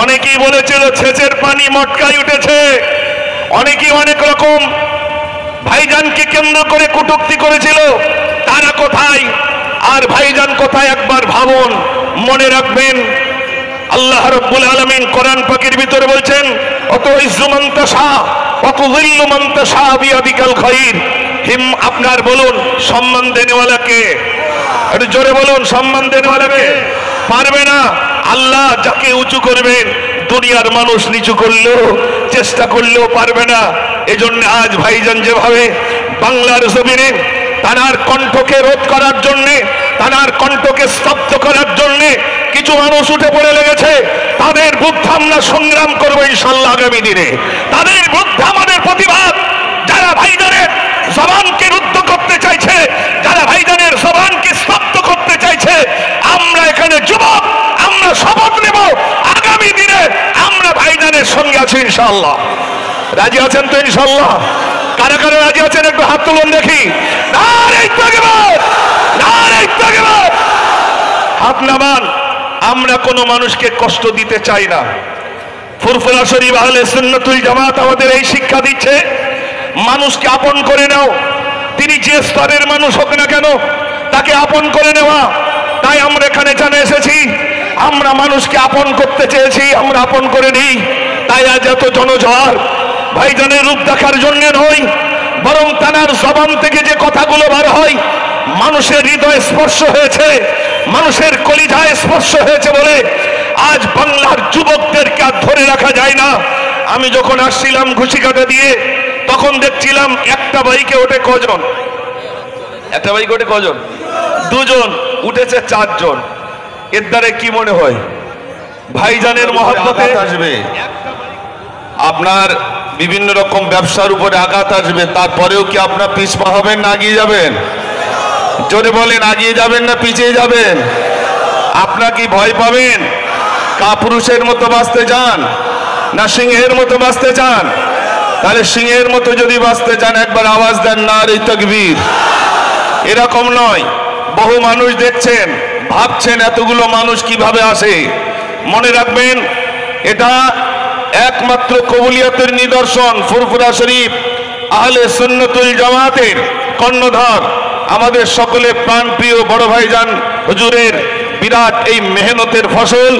অনেকেই বলেছিল সেচের পানি মটকায় উঠেছে, অনেকেই অনেক রকম ভাইজানকে কেন্দ্র করে কটূক্তি করেছিল। তারা কোথায় আর ভাইজান কোথায় একবার ভাবুন। মনে রাখবেন আল্লাহ রাব্বুল আলামিন কোরআন পাকের ভিতরে বলছেন, অতুইজ্জু মান তাশা ওয়া তুযিল্লু মান তাশা বিয়াদিকাল খায়র। আপনার বলুন সম্মান দেনেওয়ালা কে? একটু জোরে বলুন, সম্মান দেনেওয়ালা কে? পারবে না। আল্লাহ যাকে উঁচু করবেন দুনিয়ার মানুষ নিচু করলেও চেষ্টা করলেও পারবে না। এজন্য আজ ভাইজান যেভাবে বাংলার জমিনে তানার কণ্ঠকে রোধ করার জন্যে, তানার কণ্ঠকে স্তব্ধ করার জন্যে কিছু মানুষ উঠে পড়ে লেগেছে, তাদের বিরুদ্ধে আমরা সংগ্রাম করবো ইনশাআল্লাহ আগামী দিনে। তাদের বিরুদ্ধে আমাদের প্রতিবাদ। যারা ভাইজানের জবানকে রুদ্ধ করতে চাইছে, যারা ভাইজানের জবানকে স্তব্ধ করতে চাইছে, আমরা এখানে যুবক, আমরা শপথ নেব আগামী দিনে আমরা ভাইজানের সঙ্গে আছি ইনশাআল্লাহ। রাজি আছেন তো ইনশাআল্লাহ? কারা কারা রাজি আছেন একটু হাত তুলুন দেখি। নারে তাকবীর, নারে তাকবীর। হাত নামান। আমরা কোনো মানুষকে কষ্ট দিতে চাই না। ফুরফুরা শরীফ আহলে সুন্নাতুল জামাত আমাদের এই শিক্ষা দিচ্ছে, মানুষকে আপন করে নাও। তিনি যে স্তরের মানুষ হোক না কেন তাকে আপন করে নেওয়া। তাই আমরা এখানে জানা এসেছি, আমরা মানুষকে আপন করতে চেয়েছি, আমরা আপন করে নিই। তাই আজ এত জনঝড় ভাইজানের রূপ দেখার জন্য নয়, বরং তানার জবান থেকে যে কথাগুলো বার হয় মানুষের হৃদয় স্পর্শ হয়েছে, মানুষের কলিজায় স্পর্শ হয়েছে বলে আজ বাংলার যুবকদেরকে আর ধরে রাখা যায় না। আমি যখন আসছিলাম ঘুষিকাটা দিয়ে তখন দেখছিলাম একটা বাইকে ওঠে কজন? একটা বাইকে ওঠে কজন? দুজন, উঠেছে চারজন। এর দ্বারা কি মনে হয় ভাইজানের মহব্বতে আসবে, আপনার বিভিন্ন রকম ব্যবসার উপরে আঘাত আসবে, তারপরেও কি আপনার পিছপা হবেন না এগিয়ে যাবেন? জোরে বলেন, এগিয়ে যাবেন না পিছিয়ে যাবেন? আপনার কি ভয় পাবেন? কাপুরুষের মতো বাঁচতে চান না সিংহের মতো বাঁচতে চান? তাহলে সিংহের মতো যদি বাঁচতে চান একবার আওয়াজ দেন নারে তাকবীর। এরকম নয়, বহু মানুষ দেখছেন, ভাবছেন এতগুলো মানুষ কিভাবে আসে। মনে রাখবেন এটা একমাত্র কবুলিয়তের নিদর্শন। ফুরফুরা শরীফ আহলে সুন্নাতুল জামাতের কর্ণধার আমাদের সকলে প্রাণপ্রিয় বড় ভাইজান হুজুরের বিরাট এই মেহনতের ফসল,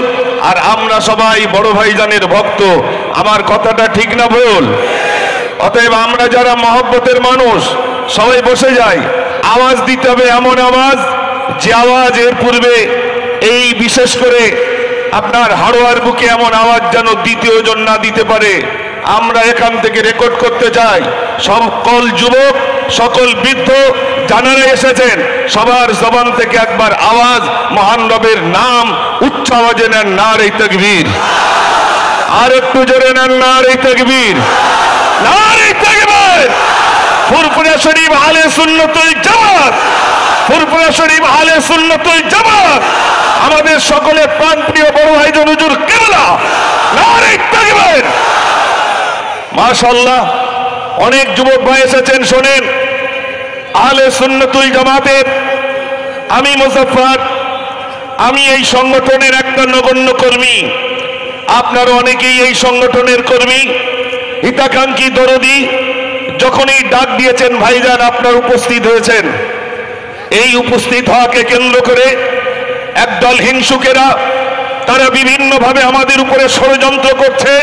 আর আমরা সবাই বড় ভাইজানের ভক্ত। আমার কথাটা ঠিক না ভুল? অতএব আমরা যারা মহব্বতের মানুষ সবাই বসে যাই, আওয়াজ দিতে হবে এমন আওয়াজ যে আওয়াজ এর পূর্বে এই বিশেষ করে আপনার হাড়োয়ার বুকে এমন আওয়াজ যেন দ্বিতীয় জন না দিতে পারে। আমরা এখান থেকে রেকর্ড করতে চাই। সকল যুবক, সকল বৃদ্ধ যারা এসেছেন সবার জবান থেকে একবার আওয়াজ মহান রবের নাম উচ্চ আওয়াজে নেন নারে তাকবীর। আর একটু জোরে নেন নারে তাকবীর, নারে তাকবীর। ফুরফুরা শরীফ আহলে সুন্নাতুল জামাত, ফুরফুরা শরীফ আহলে সুন্নাতুল জামাত আমাদের সকলের প্রাণপ্রিয় বড় ভাইজান হুজুর কিবলা, নারে তাকবীর। মাশাআল্লাহ, অনেক যুবক ভাই এসেছেন। শোনেন, আহলে সুন্নাতুল জামাতের আমি মুজাফফর, আমি এই সংগঠনের একটা নগণ্য কর্মী। আপনারা অনেকেই এই সংগঠনের কর্মী, হিতাকাঙ্ক্ষী, দরদি। যখনই ডাক দিয়েছেন ভাইজান আপনার উপস্থিত হয়েছেন। এই উপস্থিত হওয়াকে কেন্দ্র করে একদল হিংসুকেরা তারা বিভিন্নভাবে আমাদের উপরে ষড়যন্ত্র করছে।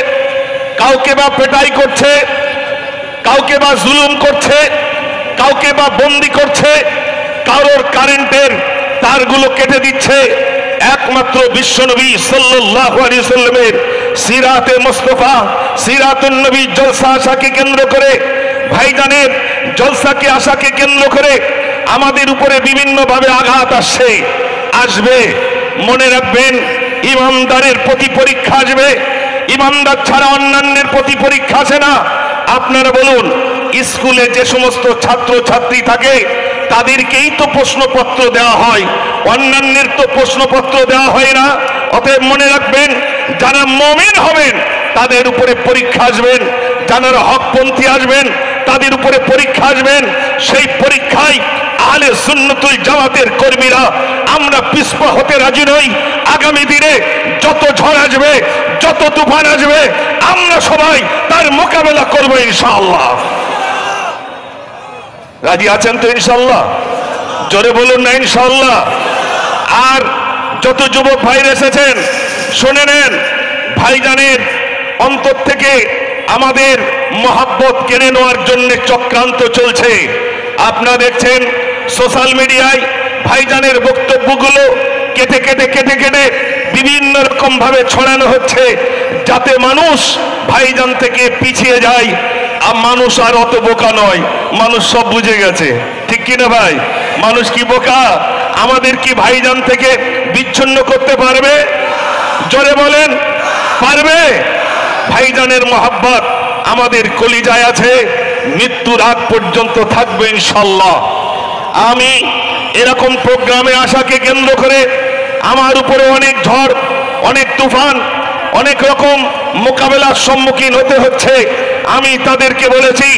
কাউকে বা পেটাই করছে, কাউকে বা জুলুম করছে, কাউকে বা বন্দি করছে, কারোর কারেন্টের তারগুলো কেটে দিচ্ছে। একমাত্র বিশ্বনবী সাল্লাল্লাহু আলাইহি সাল্লামের সিরাতে মুস্তাফা, সিরাতুন নবী জলসা আশাকে কেন্দ্র করে, ভাইজানের জলসাকে আশাকে কেন্দ্র করে আমাদের উপরে বিভিন্নভাবে আঘাত আসছে, আসবে। মনে রাখবেন, ইমানদারের প্রতি পরীক্ষা আসবে। ইমানদার ছাড়া অন্যান্যের প্রতি পরীক্ষা আসে না। আপনারা বলুন, স্কুলে যে সমস্ত ছাত্র ছাত্রী থাকে তাদেরকেই তো প্রশ্নপত্র দেওয়া হয়, অন্যান্যের তো প্রশ্নপত্র দেওয়া হয় না। অতএব মনে রাখবেন, যারা মুমিন হবেন তাদের উপরে পরীক্ষা আসবেন, যারা হকপন্থী আসবেন তাদের উপরে পরীক্ষা আসবেন। সেই পরীক্ষায় আহলে সুন্নাতুল জামাতের কর্মীরা আমরা পিছপা হতে রাজি নই। আগামী দিনে যত ঝড় আসবে, যত তুফান আসবে, আমরা সবাই তার মোকাবেলা করব ইনশাআল্লাহ। রাজি আছেন তো ইনশাআল্লাহ? জোরে বলুন না ইনশাআল্লাহ। আর যত যুবক ভাইরা এসেছেন শুনে নেন, ভাইজানের অন্তর থেকে আমাদের মহাব্বত কেড়ে নেওয়ার জন্য চক্রান্ত চলছে। আপনারা দেখছেন সোশ্যাল মিডিয়ায় ভাইজানের বক্তব্যগুলো কেটে কেটে কেটে কেটে বিভিন্ন রকম ভাবে ছড়ানো হচ্ছে, যাতে মানুষ ভাইজান থেকে পিছিয়ে যায়। আর মানুষ আর অত বোকা নয়, মানুষ সব বুঝে গেছে, ঠিক কিনা ভাই? মানুষ কি বোকা? আমাদের কি ভাইজান থেকে বিচ্ছিন্ন করতে পারবে? জোরে বলেন, পারবে? ভাইজানের মহাব্বত আমাদের কলিজায় আছে, মৃত্যুর আগ পর্যন্ত থাকবে ইনশাআল্লাহ। আমি এরকম প্রোগ্রামে আসাকে কেন্দ্র করে আমার উপরে অনেক ঝড়, অনেক তুফান, অনেক রকম মোকাবেলার সম্মুখীন হতে হচ্ছে। আমি তাদেরকে বলেছি,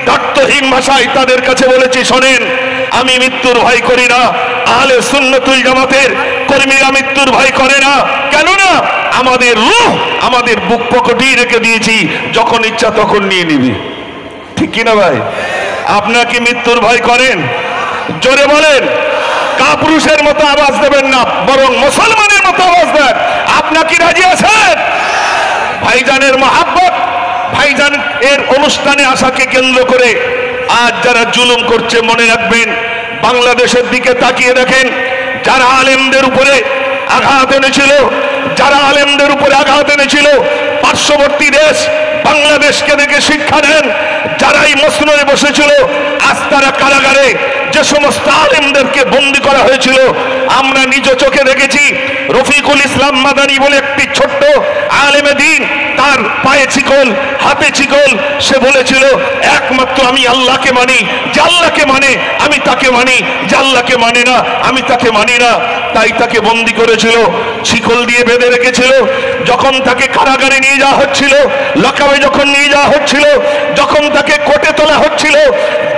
দায়িত্বহীন ভাষায় তাদের কাছে বলেছি, শোনেন, আমি মৃত্যুর ভয় করি না। আহলে সুন্নাতুল জামাতের কর্মীরা মৃত্যুর ভয় করে না। কেননা আমাদের রূহ আমাদের বুক পকেটেই রেখে দিয়েছি, যখন ইচ্ছা তখন নিয়ে নিবি, ঠিক কিনা ভাই? আপনারা কি মৃত্যুর ভয় করেন? জোরে বলেন। কাপুরুষের মতো আওয়াজ দেবেন না, বরং মুসলমানের মতো আওয়াজ দেন। আপনারা কি রাজি আছেন? ভাইজানের মহাব্বত, ভাইজান এর অনুষ্ঠানে আসাকে কেন্দ্র করে আজ যারা জুলুম করছে, মনে রাখবেন, বাংলাদেশের দিকে তাকিয়ে দেখেন, যারা আলেমদের উপরে আঘাত এনেছিল, যারা আলেমদের উপরে আঘাত এনেছিল, পার্শ্ববর্তী দেশ বাংলাদেশকে দেখে শিক্ষা নেন। যারা এই মসনদে বসেছিল, আজ তারা কারাগারে যে সমস্ত আলেমদেরকে বন্দী করা হয়েছিল, আমরা নিজ চোখে দেখেছি। রফিকুল ইসলাম মাদানী বলে একটি ছোট্ট আলেমে দ্বীন, তার পায়ে চিকল, হাতে চিকল, সে বলেছিল, একমাত্র আমি আল্লাহকে মানি, যে আল্লাহকে মানে আমি তাকে মানি, যে আল্লাহকে মানে না আমি তাকে মানি না। তাই তাকে বন্দী করেছিল, শিকল দিয়ে বেঁধে রেখেছিল। যখন তাকে কারাগারে নিয়ে যাওয়া হচ্ছিল, লকাবে যখন নিয়ে যাওয়া হচ্ছিল, যখন তাকে কোর্টে তোলা হচ্ছিল,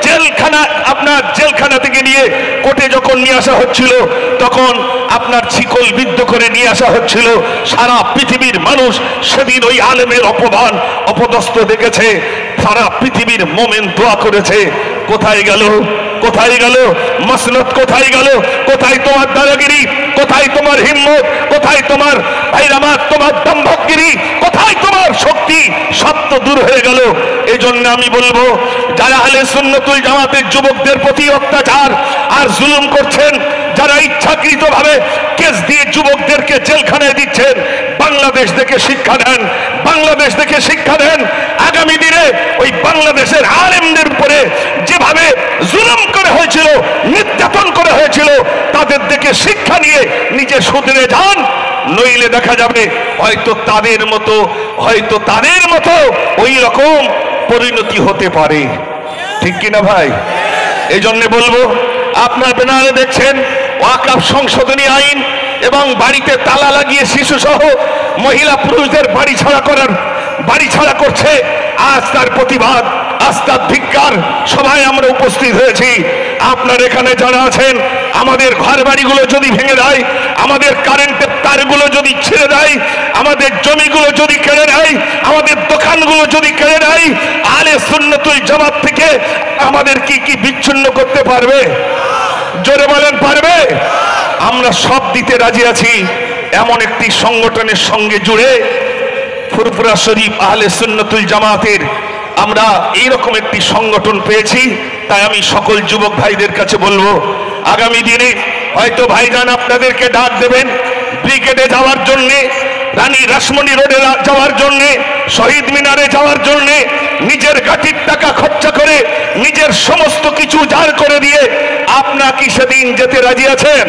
জেলখানা, আপনার জেলখানা থেকে নিয়ে কোর্টে যখন নিয়ে আসা হচ্ছিল, তখন আপনার শিকল বিদ্ধ করে নিয়ে আসা হচ্ছিল। সারা পৃথিবীর মানুষ সেদিন ওই আলেমের অপমান অপদস্থ দেখেছে, সারা পৃথিবীর মোমেন দোয়া করেছে। কোথায় গেল, কোথায় গেল মসনদ? কোথায় গেল? কোথায় তোমার দাদাগিরি? কোথায় তোমার হিম্মত? কোথায় তোমার ভাইরামাত, তোমার দম্ভগিরি? কোথায় তোমার শক্তি? সব তো দূর হয়ে গেল। এই জন্য আমি বলবো, যারা আহলে সুন্নাতুল জামাতের যুবকদের প্রতি অত্যাচার আর জুলুম করছেন, যারা ইচ্ছাকৃতভাবে কেস দিয়ে যুবকদেরকে জেলখানায় দিচ্ছেন, বাংলাদেশ দেখে শিক্ষা দেন, বাংলাদেশ দেখে শিক্ষা দেন। আগামী দিনে ওই বাংলাদেশের আলেমদের উপরে যেভাবে জুলুম করা হয়েছিল, নির্যাতন করা হয়েছিল, তাদের দেখে শিক্ষা নিয়ে নিজে শুধরে যান। নইলে দেখা যাবে হয়তো তাদের মতো ওই রকম পরিণতি হতে পারে, ঠিক কিনা ভাই? এই জন্য বলবো, আপনার ব্যানারে দেখছেন ওয়াকফ সংশোধনী আইন, এবং বাড়িতে তালা লাগিয়ে শিশু সহ মহিলা পুরুষদের বাড়ি ছাড়া করছে। আজ তার প্রতিবাদ, আজ তার ধিক্কার, সবাই আমরা উপস্থিত হয়েছি। আপনার এখানে যারা আছেন, আমাদের ঘর বাড়িগুলো যদি ভেঙে দেয়, আমাদের কারেন্টের তারগুলো যদি ছিঁড়ে দেয়, আমাদের জমিগুলো যদি কেড়ে নেয়, আমাদের দোকানগুলো যদি কেড়ে নেয়, আহলে সুন্নাতুল জামাত থেকে আমাদের কি বিচ্ছিন্ন করতে পারবে? জোরে বলেন, পারবে? আমরা সব দিতে রাজি আছি। এমন একটি সংগঠনের সঙ্গে জুড়ে ফুরফুরা শরীফ আহলে সুন্নাতুল জামাতের আমরা এইরকম একটি সংগঠন পেয়েছি। তাই আমি সকল যুবক ভাইদের কাছে বলবো, আগামী দিনে হয়তো ভাইজান আপনাদেরকে ডাক দেবেন ব্রিগেডে যাওয়ার জন্যে, রানী রাসমণি রোডে যাওয়ার জন্যে, শহীদ মিনারে যাওয়ার জন্যে, নিজের গাঠির টাকা খরচা করে, নিজের সমস্ত কিছু জার করে দিয়ে আপনারা কি সেদিন যেতে রাজি আছেন?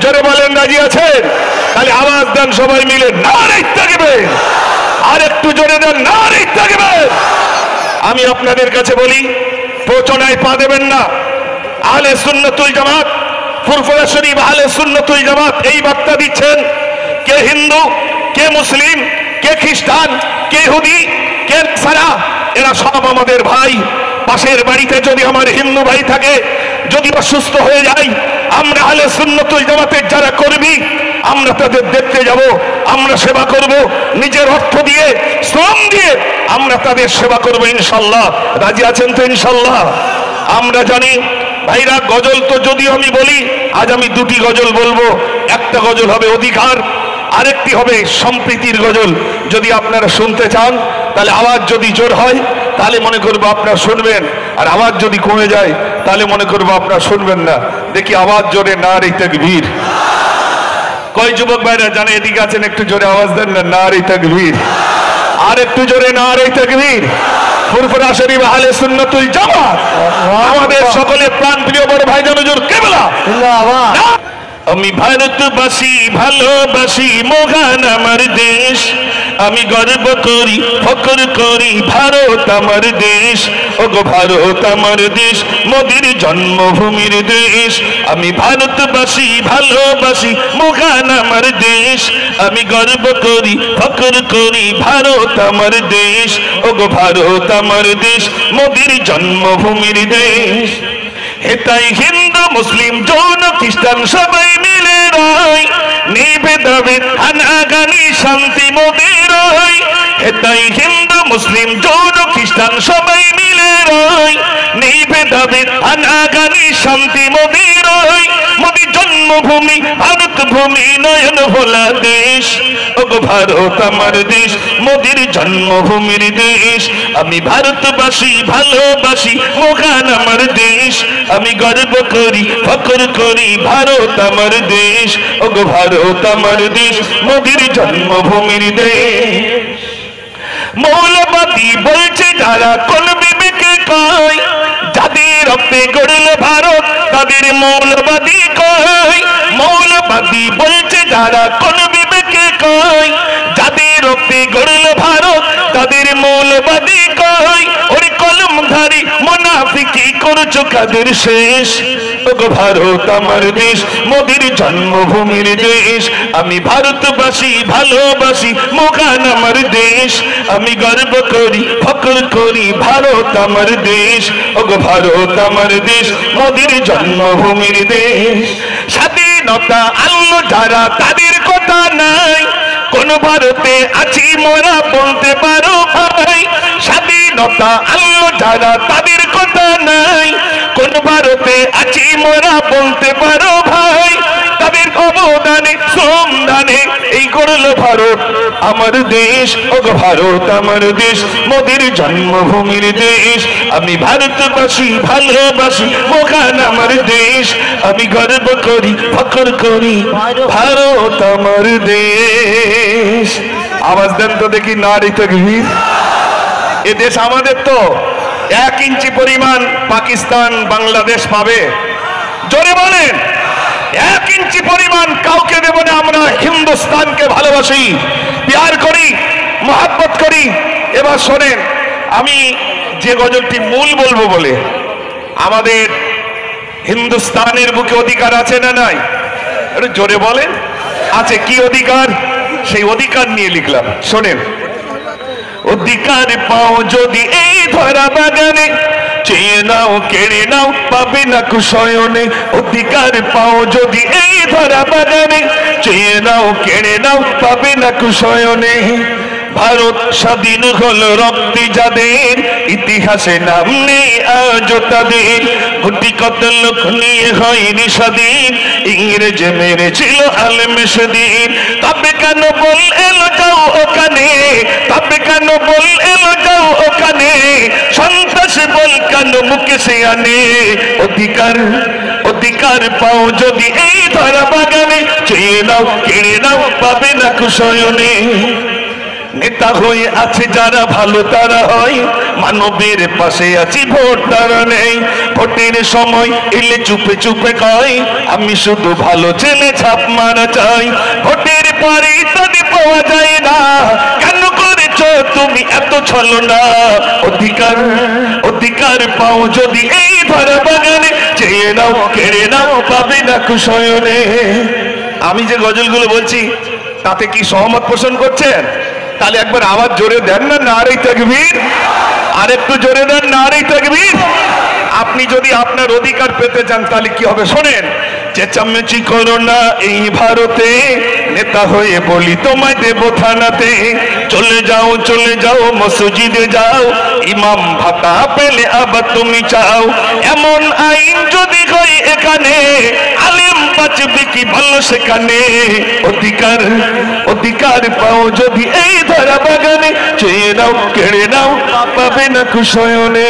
জোরে বলেন, রাজি আছেন? তাহলে আওয়াজ দেন সবাই মিলে, নারে তাকবীর! আর একটু জোরে দেন, নারে তাকবীর! আমি আপনাদের কাছে বলি, প্রচনায় পা দেবেন না। আহলে সুন্নাতুল জামাত, ফুরফুরা শরীফ আহলে সুন্নাতুল জামাত এই বার্তা দিচ্ছেন, কে হিন্দু, কে মুসলিম, কে খ্রিস্টান, কে ইহুদি, কে নাসারা, এরা সব আমাদের ভাই। পাশের বাড়িতে যদি আমার হিন্দু ভাই থাকে, যদি অসুস্থ হয়ে যায়, আমরা আহলে সুন্নাতুল জামাতের যারা কর্মী, আমরা তাদের দেখতে যাব, আমরা সেবা করব, নিজের অর্থ দিয়ে, শ্রম দিয়ে আমরা তাদের সেবা করব ইনশাল্লাহ। রাজি আছেন তো ইনশাল্লাহ? আমরা জানি ভাইরা, গজল তো যদিও আমি বলি, আজ আমি দুটি গজল বলবো। একটা গজল হবে অধিকার, আরেকটি হবে সম্প্রীতির গজল। যদি আপনারা শুনতে চান তাহলে আওয়াজ যদি জোর হয় তাহলে মনে করবো আপনারা শুনবেন, আর আওয়াজ যদি কমে যায় তাহলে মনে করবো আপনারা শুনবেন না। দেখি আওয়াজ জোরে নারে তাকবীর। কয় যুবক ভাইরা জানে এদিকে আছেন, একটু জোরে আওয়াজ দেন না, নারে তাকবীর। আর একটু জোরে নারে তাকবীর। ফুরফুরা শরীফ আহলে সুন্নাতুল জামাত, আমাদের সকলের প্রাণ প্রিয় বড় ভাইজান হুজুর কিবলা। আমি ভারতবাসী, ভালোবাসি মহান আমার দেশ, আমি গর্ব করি, ফখর করি, ভারত আমার দেশ। ওগো ভারত আমার দেশ, মোদির জন্মভূমির দেশ। আমি ভারতবাসী, ভালোবাসি মহান আমার দেশ, আমি গর্ব করি, ফখর করি, ভারত আমার দেশ। ওগো ভারত আমার দেশ, মোদির জন্মভূমির দেশ। এটাই হিন্দু মুসলিম জৈন খ্রিস্টান সবাই মিলে রয়, নেই ভেদাভেদ হানাগানি শান্তি মোদের রয়। এটাই হিন্দু মুসলিম জৈন খ্রিস্টান সবাই মিলে রয়, নেই ভেদাভেদ হানাগানি শান্তি মোদের রয়। মোদির জন্মভূমি ভারত ভূমি, নয়ন ভোলা দেশ। ওগো ভারত আমার দেশ, মোদির জন্মভূমির দেশ। আমি ভারতবাসী, ভালোবাসি মহান আমার দেশ, আমি গর্ব করি, ফখর করি, ভারত আমার দেশ। ওগো ভারত আমার দেশ, মোদির জন্মভূমির দেশ। মৌলবাদী বলছে যারা, কোন বিবেকে কয়, যাদের রক্তে গড়ল ভারত তাদের মৌলবাদী কয়। মৌলবাদী বলছে যারা, কোন বিবেকে কয়, যাদের রক্তে গড়ল ভারত তাদের মৌলবাদী কয়। ওরে কলমধারী মুনাফিকি করছো কাদের শেষ। ওগো ভারত আমার দেশ, মোদির জন্মভূমির দেশ। আমি ভারতবাসী, ভালোবাসি মহান আমার দেশ, আমি গর্ব করি, ফখর করি, ভারত আমার দেশ। ওগো ভারত আমার দেশ, মোদির জন্মভূমির দেশ। স্বাধীনতা আনলো যারা তাদের কথা নাই, কোন ভারতে আছি মোরা বলতে পারো ভাই। স্বাধীনতা আনলো যারা তাদের কথা নাই, কোন ভারতে আছি মোরা বলতে পারো ভাই। তাদের অবদানে শ্রমদানে এই গড়ল ভারত আমার দেশ। ওগো ভারত আমার দেশ, মোদির জন্মভূমির দেশ। আমি ভারতবাসী, ভালোবাসি মহান আমার দেশ, আমি গর্ব করি, ফখর করি, ভারত আমার দেশ। আওয়াজ দেন তো দেখি নারে তাকবীর। এ দেশ আমাদের তো। 1 ইঞ্চি পরিমাণ পাকিস্তান বাংলাদেশ পাবে? জোরে বলেন। 1 ইঞ্চি পরিমাণ কাউকে দেব না। আমরা হিন্দুস্তানকে ভালোবাসি, প্যার করি, মহব্বত করি। এবার শোনেন, আমি যে গজলটি মূল বলবো বলে, আমাদের হিন্দুস্তানের বুকে অধিকার আছে না নাই? একটু জোরে বলেন। আছে। কি অধিকার? সেই অধিকার নিয়ে লিখলাম, শোনেন। অধিকার পাও যদি এই ধরা বাগানে, চেয়ে নাও কেড়ে নাও পাবে না কুশয়নে। অধিকার পাও যদি এই ধরা বাগানে, চেয়ে নাও কেড়ে নাও পাবে না কুশয়নে। ভারত স্বাধীন হলো রক্তে যাদের, ইতিহাসে নাম নেই আজও তাদের। কোটি কত লোক নিয়ে হয়নি স্বাধীন, ইংরেজ মেরেছিল আলেম সেদিন। তবে কেন বল এলো যাও ওখানে, তবে কেন বল এলো যাও ওখানে, সন্ত্রাস বল কেন মুখে সে আনে। অধিকার, অধিকার পাও যদি এই ধরা বাগানে, চেয়ে নাও কেড়ে নাও পাবে না কুশয়নে। নেতা হয়ে আছে যারা ভালো তারা হয়, মানবের পাশে আছি ভোট তারা নেই। ভোটের সময় এলে চুপে চুপে কয়, আমি শুধু ভালো ছেলে ছাপ মারা চাই। ভোটের পরে তাদের পাওয়া যায় না, কেন করেছো তুমি এত ছলনা। অধিকার, অধিকার পাও যদি এই ধরা বাগানে, চেয়ে নাও কেড়ে নাও পাবে না কুশয়নে। আমি যে গজলগুলো বলছি তাতে কি সহমত পোষণ করছেন? তাহলে একবার আওয়াজ জোরে দেন না নারে তাকবীর। আর একটু জোরে দেন নারে তাকবীর। আপনি যদি আপনার অধিকার পেতে চান তাহলে কি হবে শোনেন, চেঁচামেচি করো না এই ভারতে, নেতা হয়ে বলি তোমায় দেব থানাতে। চলে যাও মসজিদে যাও, ইমাম ভাতা পেলে আবার তুমি চাও। এমন আইন যদি হয় এখানে, আলেম বাঁচবে কি ভালো সেখানে। অধিকার পাও যদি এই ধারা বাগানে, চেয়ে নাও কেড়ে নাও পাবে না কুশয়নে।